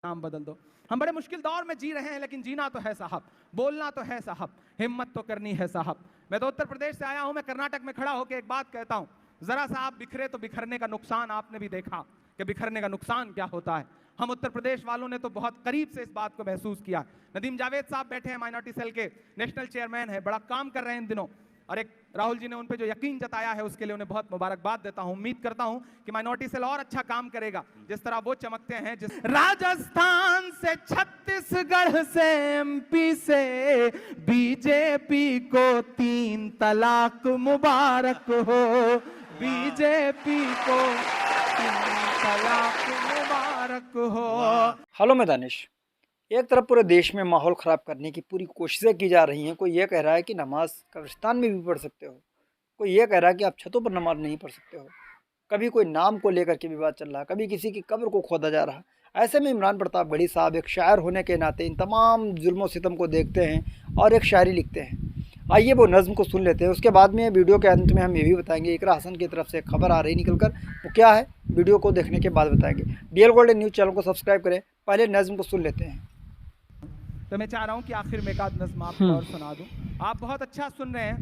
नाम बदल दो। हम बड़े मुश्किल दौर में जी रहे हैं, लेकिन जीना तो है साहब, बोलना तो है साहब, हिम्मत तो करनी है साहब। मैं तो उत्तर प्रदेश से आया हूं, मैं कर्नाटक में खड़ा होकर एक बात कहता हूं, जरा सा आप बिखरे तो बिखरने का नुकसान आपने भी देखा कि बिखरने का नुकसान क्या होता है। हम उत्तर प्रदेश वालों ने तो बहुत करीब से इस बात को महसूस किया। नदीम जावेद साहब बैठे हैं, माइनॉरिटी सेल के नेशनल चेयरमैन है, बड़ा काम कर रहे हैं इन दिनों, और एक राहुल जी ने उन पे जो यकीन जताया है उसके लिए उन्हें बहुत मुबारकबाद देता हूं। उम्मीद करता हूं कि माइनॉरिटी सेल और अच्छा काम करेगा जिस तरह वो चमकते हैं। जिस राजस्थान से, छत्तीसगढ़ से, एमपी से बीजेपी को 3 तलाक मुबारक हो, बीजेपी को 3 तलाक मुबारक हो। हेलो मैं दानिश। एक तरफ पूरे देश में माहौल ख़राब करने की पूरी कोशिशें की जा रही हैं। कोई ये कह रहा है कि नमाज कब्रिस्तान में भी पढ़ सकते हो, कोई ये कह रहा है कि आप छतों पर नमाज नहीं पढ़ सकते हो। कभी कोई नाम को लेकर के विवाद चल रहा, कभी किसी की कब्र को खोदा जा रहा। ऐसे में इमरान प्रतापगढ़ी साहब एक शायर होने के नाते इन तमाम जुल्म सितम को देखते हैं और एक शायरी लिखते हैं। आइए वो नज़्म को सुन लेते हैं, उसके बाद में वीडियो के अंत में हम ये भी बताएंगे इकरा हसन की तरफ से खबर आ रही निकल कर, वो क्या है वीडियो को देखने के बाद बताएंगे। डीएल गोल्डन न्यूज़ चैनल को सब्सक्राइब करें। पहले नज़्म को सुन लेते हैं। तो मैं चाह रहा हूं कि आखिर में एक आध नज़्म आपको और सुना दूं। आप बहुत अच्छा सुन रहे हैं,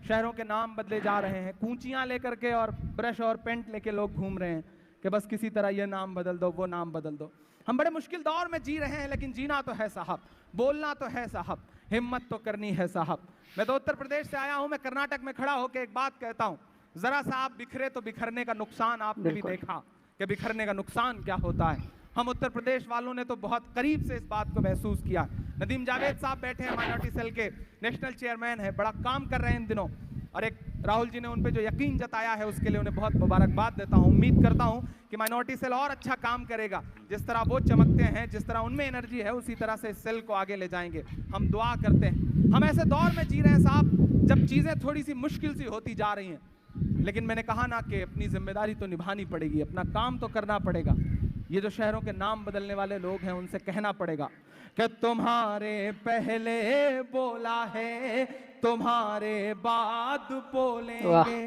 शहरों के नाम बदले जा रहे हैं, कूंचियां लेकर के और ब्रश और पेंट लेके लोग घूम रहे हैं कि बस किसी तरह ये नाम बदल दो, वो नाम बदल दो। हम बड़े मुश्किल दौर में जी रहे हैं, लेकिन जीना तो है साहब, बोलना तो है साहब, हिम्मत तो करनी है साहब। मैं तो उत्तर प्रदेश से आया हूं, मैं कर्नाटक में खड़ा होकर एक बात कहता हूं, जरा सा आप बिखरे तो बिखरने का नुकसान आपने भी देखा कि बिखरने का नुकसान क्या होता है। हम उत्तर प्रदेश वालों ने तो बहुत करीब से इस बात को महसूस किया। नदीम जावेद साहब बैठे हैं, माइनॉरिटी सेल के नेशनल चेयरमैन है, बड़ा काम कर रहे हैं इन दिनों, और एक राहुल जी ने उन पे जो यकीन जताया है उसके लिए उन्हें बहुत मुबारकबाद देता हूं। उम्मीद करता हूं कि माइनॉरिटी सेल और अच्छा काम करेगा। जिस तरह वो चमकते हैं, जिस तरह उनमें एनर्जी है, उसी तरह से इस सेल को आगे ले जाएंगे। हम दुआ करते हैं। हम ऐसे दौर में जी रहे हैं साहब, जब चीज़ें थोड़ी सी मुश्किल सी होती जा रही हैं, लेकिन मैंने कहा ना कि अपनी जिम्मेदारी तो निभानी पड़ेगी, अपना काम तो करना पड़ेगा। ये जो शहरों के नाम बदलने वाले लोग हैं उनसे कहना पड़ेगा कि तुम्हारे पहले बोला है, तुम्हारे बाद बोलेंगे,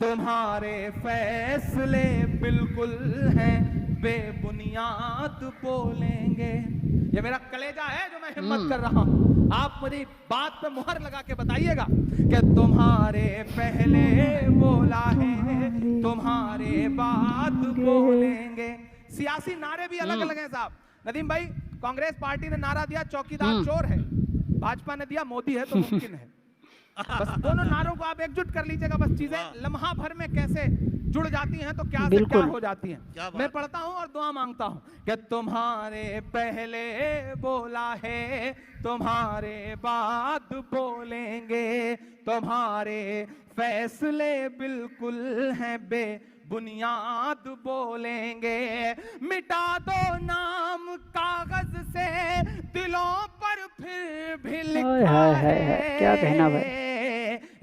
तुम्हारे फैसले बिल्कुल हैं बेबुनियाद बोलेंगे। ये मेरा कलेजा है जो मैं हिम्मत कर रहा हूं। आप मेरी बात पे मुहर लगा के बताइएगा कि तुम्हारे पहले बोला है, तुम्हारे बाद बोलेंगे। सियासी नारे भी अलग अलग हैं साहब। नदीम भाई, कांग्रेस पार्टी ने नारा दिया चौकीदार चोर है, भाजपा ने दिया मोदी है तो मुमकिन है। बस दोनों नारों को आप एकजुट कर लीजिएगा, बस चीजें लम्हा भर में कैसे जुड़ जाती हैं तो क्या से क्या हो जाती हैं। मैं पढ़ता हूं और दुआ मांगता हूं कि तुम्हारे पहले बोला है, तुम्हारे बाद बोलेंगे, तुम्हारे फैसले बिल्कुल हैं बुनियाद बोलेंगे। मिटा दो नाम कागज से, दिलों पर फिर भी लिखा है। क्या कहना भाई।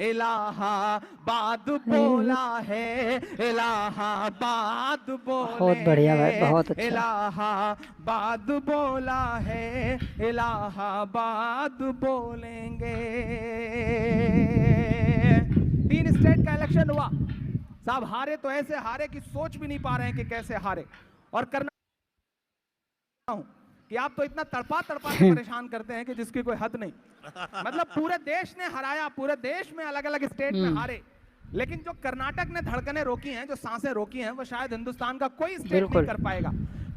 इलाहाबाद बोला है, इलाहाबाद बोलेंगे, बहुत बढ़िया भाई, बहुत अच्छा। इलाहाबाद बोला है, इलाहाबाद बोलेंगे। 3 स्टेट का इलेक्शन हुआ साहब, हारे तो ऐसे हारे कि सोच भी नहीं पा रहे हैं कि कैसे हारे। और करना कि आप तो इतना तड़पा तड़पा के परेशान करते हैं कि जिसकी कोई हद नहीं। मतलब पूरे देश ने हराया, पूरे देश में अलग अलग स्टेट में हारे, लेकिन जो कर्नाटक ने धड़कनें रोकी हैं, जो सांसें रोकी हैं, वो शायद हिंदुस्तान का कोई स्टेट नहीं कर पाएगा।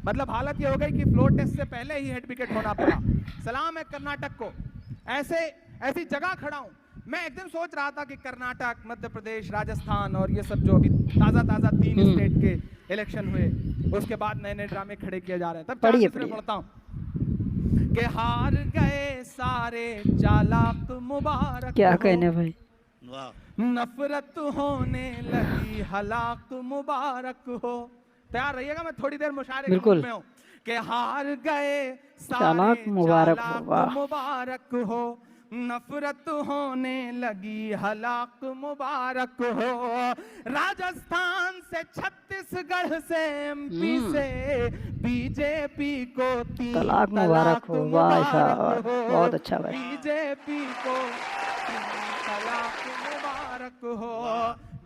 मतलब हालत ये हो गई कि फ्लोर टेस्ट से पहले ही हेड विकेट होना पड़ा। सलाम है कर्नाटक को, ऐसी जगह खड़ा हूं। मैं एक दिन सोच रहा था कि कर्नाटक, मध्य प्रदेश, राजस्थान और ये सब जो अभी ताजा 3 स्टेट के इलेक्शन हुए, उसके बाद नए नए ड्रामे खड़े किए जा रहे हैं। तब पढ़ता हूं कि हार गए सारे चालाक मुबारक। क्या कहने भाई। नफरत होने लगी हलाक मुबारक हो। तैयार रहिएगा, मैं थोड़ी देर मुशायरे में हूं कि हार गए सारे मुबारक हो, नफरत होने लगी हलाक मुबारक हो। राजस्थान से, छत्तीसगढ़ से, एमपी से बीजेपी को 3 तलाक मुबारक हो। वाह साहब, बहुत अच्छा भाई। बीजेपी को 3 तलाक मुबारक हो,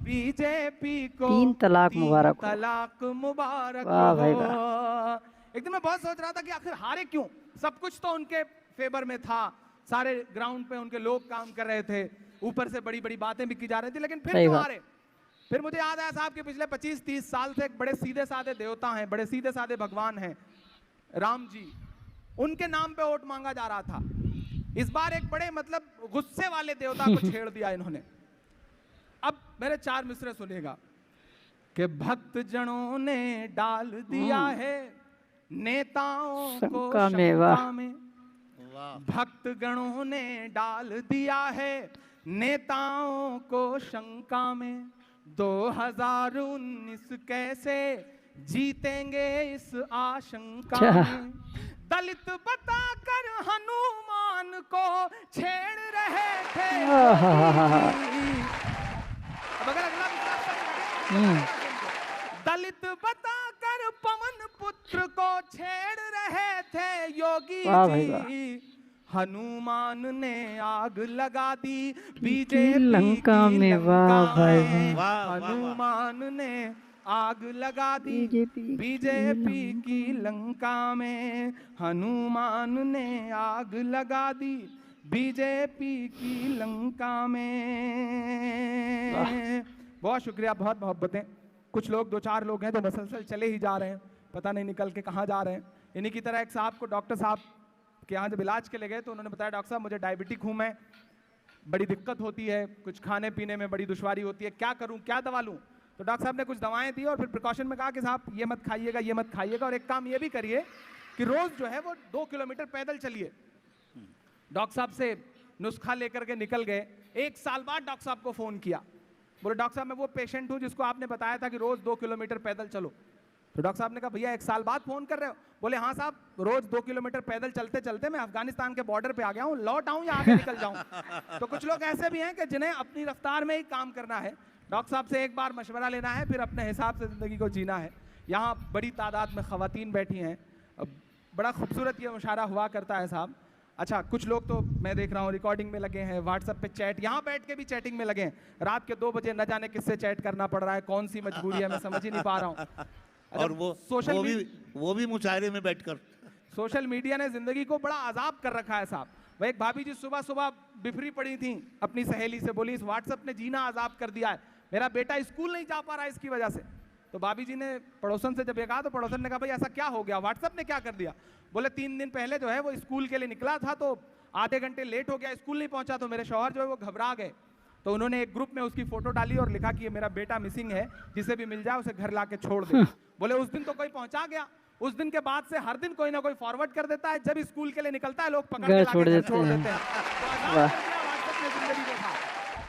बीजेपी को 3 तलाक मुबारक हो। तलाक मुबारक वाह भाई हो। वाह। एक दिन मैं बहुत सोच रहा था कि आखिर हारे क्यों। सब कुछ तो उनके फेवर में था, सारे ग्राउंड पे उनके लोग काम कर रहे थे, ऊपर से बड़ी बड़ी बातें भी की जा रही थी, लेकिन फिर सही क्यों बात। हारे। फिर मुझे याद आया साहब कि पिछले 25-30 साल से एक बड़े सीधे साधे देवता हैं, बड़े सीधे साधे भगवान हैं, राम जी, उनके नाम पे वोट मांगा जा रहा था। इस बार एक बड़े मतलब गुस्से वाले देवता को छेड़ दिया इन्होंने। अब मेरे 4 मिसरे सुनिएगा कि भक्त जनों ने डाल दिया है नेताओं को शंका में, वाह। शंका में। भक्त गणों ने डाल दिया है नेताओं को शंका में। 2019 कैसे जीतेंगे इस आशंका में। दलित बताकर हनुमान को छेड़ रहे थे। अब अगर अगला दलित बताकर पवन पुत्र को छेड़ रहे थे योगी जी। हनुमान ने आग लगा दी बीजेपी लंका की में, वाह भाई वाह। हनुमान ने आग लगा दी बीजेपी की लंका में। हनुमान ने आग लगा दी बीजेपी की लंका में। बहुत शुक्रिया, बहुत मोहब्बतें। कुछ लोग 2-4 लोग हैं जो मसलसल चले ही जा रहे हैं, पता नहीं निकल के कहाँ जा रहे हैं। इन्हीं की तरह एक साहब को डॉक्टर साहब के यहाँ जब इलाज के लिए गए तो उन्होंने बताया, डॉक्टर साहब मुझे डायबिटिक हूँ मैं, बड़ी दिक्कत होती है, कुछ खाने पीने में बड़ी दुश्वारी होती है, क्या करूँ, क्या दवा लूँ। तो डॉक्टर साहब ने कुछ दवाएं दी और फिर प्रिकॉशन में कहा कि साहब ये मत खाइएगा, ये मत खाइएगा, और एक काम ये भी करिए कि रोज़ जो है वो 2 किलोमीटर पैदल चलिए। डॉक्टर साहब से नुस्खा लेकर के निकल गए। 1 साल बाद डॉक्टर साहब को फ़ोन किया, बोले डॉक्टर साहब मैं वो पेशेंट हूँ जिसको आपने बताया था कि रोज़ 2 किलोमीटर पैदल चलो। तो डॉक्टर साहब ने कहा भैया 1 साल बाद फ़ोन कर रहे हो? बोले हाँ साहब, रोज़ 2 किलोमीटर पैदल चलते चलते मैं अफगानिस्तान के बॉर्डर पे आ गया हूँ, लौट आऊँ या आगे निकल जाऊँ। तो कुछ लोग ऐसे भी हैं कि जिन्हें अपनी रफ्तार में ही काम करना है। डॉक्टर साहब से एक बार मशवरा लेना है, फिर अपने हिसाब से ज़िंदगी को जीना है। यहाँ बड़ी तादाद में ख़वातीन बैठी हैं, बड़ा खूबसूरत ये मुशायरा हुआ करता है साहब। अच्छा, कुछ लोग तो मैं देख रहा हूँ रिकॉर्डिंग में लगे हैं, व्हाट्सएप पे चैट, यहाँ बैठ के भी चैटिंग में लगे हैं। रात के 2 बजे न जाने किससे चैट करना पड़ रहा है, कौन सी मजबूरी है, मैं समझ ही नहीं पा रहा हूँ। और वो भी मुशायरे में बैठकर। सोशल मीडिया ने जिंदगी को बड़ा अजाब कर रखा है साहब। वह एक भाभी जी सुबह सुबह बिफरी पड़ी थी अपनी सहेली से, बोली इस व्हाट्सएप ने जीना अजाब कर दिया है, मेरा बेटा स्कूल नहीं जा पा रहा है इसकी वजह से। तो भाभी जी ने पड़ोसन से जब ये कहा तो पड़ोसन ने कहा भाई ऐसा क्या हो गया, व्हाट्सएप ने क्या कर दिया? बोले 3 दिन पहले जो है वो स्कूल के लिए निकला था तो आधे घंटे लेट हो गया, स्कूल नहीं पहुंचा, तो मेरे शौहर जो है वो घबरा गए। तो उन्होंने एक ग्रुप में उसकी फोटो डाली और लिखा कि ये मेरा बेटा मिसिंग है, जिसे भी मिल जाए उसे घर ला के छोड़ दे। बोले उस दिन तो कोई पहुंचा गया, उस दिन के बाद से हर दिन कोई ना कोई फॉरवर्ड कर देता है, जब स्कूल के लिए निकलता है लोग पकड़ के छोड़ देते हैं।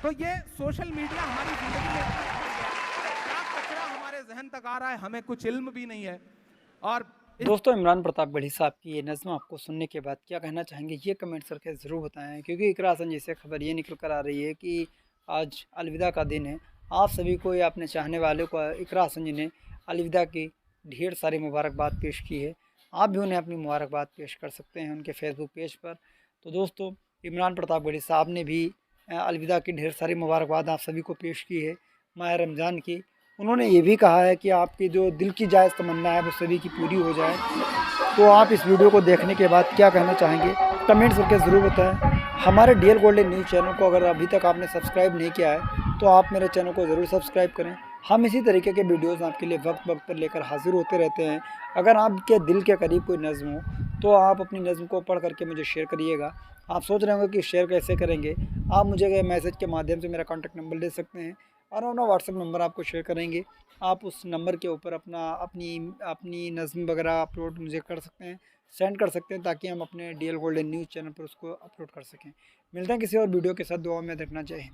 तो ये सोशल मीडिया हमारी जिंदगी में क्या कचरा हमारे जहन तक आ रहा है, हमें कुछ इल्म भी नहीं है। और दोस्तों, इमरान प्रताप गढ़ी साहब की ये नज़्म आपको सुनने के बाद क्या कहना चाहेंगे, ये कमेंट करके ज़रूर बताएं। क्योंकि इकरा हसन जी से खबर ये निकल कर आ रही है कि आज अलविदा का दिन है। आप सभी को या अपने चाहने वालों को इकरा हसन जी ने अलविदा की ढेर सारी मुबारकबाद पेश की है। आप भी उन्हें अपनी मुबारकबाद पेश कर सकते हैं उनके फेसबुक पेज पर। तो दोस्तों, इमरान प्रताप गढ़ी साहब ने भी अलविदा की ढेर सारी मुबारकबाद आप सभी को पेश की है माह रमज़ान की। उन्होंने ये भी कहा है कि आपकी जो दिल की जायज़ तमन्ना है वो सभी की पूरी हो जाए। तो आप इस वीडियो को देखने के बाद क्या कहना चाहेंगे, कमेंट्स करके ज़रूर बताएं। हमारे डीएल गोल्डन न्यूज़ चैनल को अगर अभी तक आपने सब्सक्राइब नहीं किया है तो आप मेरे चैनल को ज़रूर सब्सक्राइब करें। हम इसी तरीके के वीडियोज़ आपके लिए वक्त वक्त पर लेकर हाजिर होते रहते हैं। अगर आपके दिल के करीब कोई नज़्म हो तो आप अपनी नज़्म को पढ़ करके मुझे शेयर करिएगा। आप सोच रहे होंगे कि शेयर कैसे करेंगे, आप मुझे मैसेज के माध्यम से मेरा कॉन्टैक्ट नंबर दे सकते हैं और अपना व्हाट्सएप नंबर आपको शेयर करेंगे। आप उस नंबर के ऊपर अपनी नज़्म वगैरह अपलोड मुझे कर सकते हैं, सेंड कर सकते हैं, ताकि हम अपने डीएल गोल्डन न्यूज़ चैनल पर उसको अपलोड कर सकें। मिलते हैं किसी और वीडियो के साथ। दुआ में देखना चाहिए।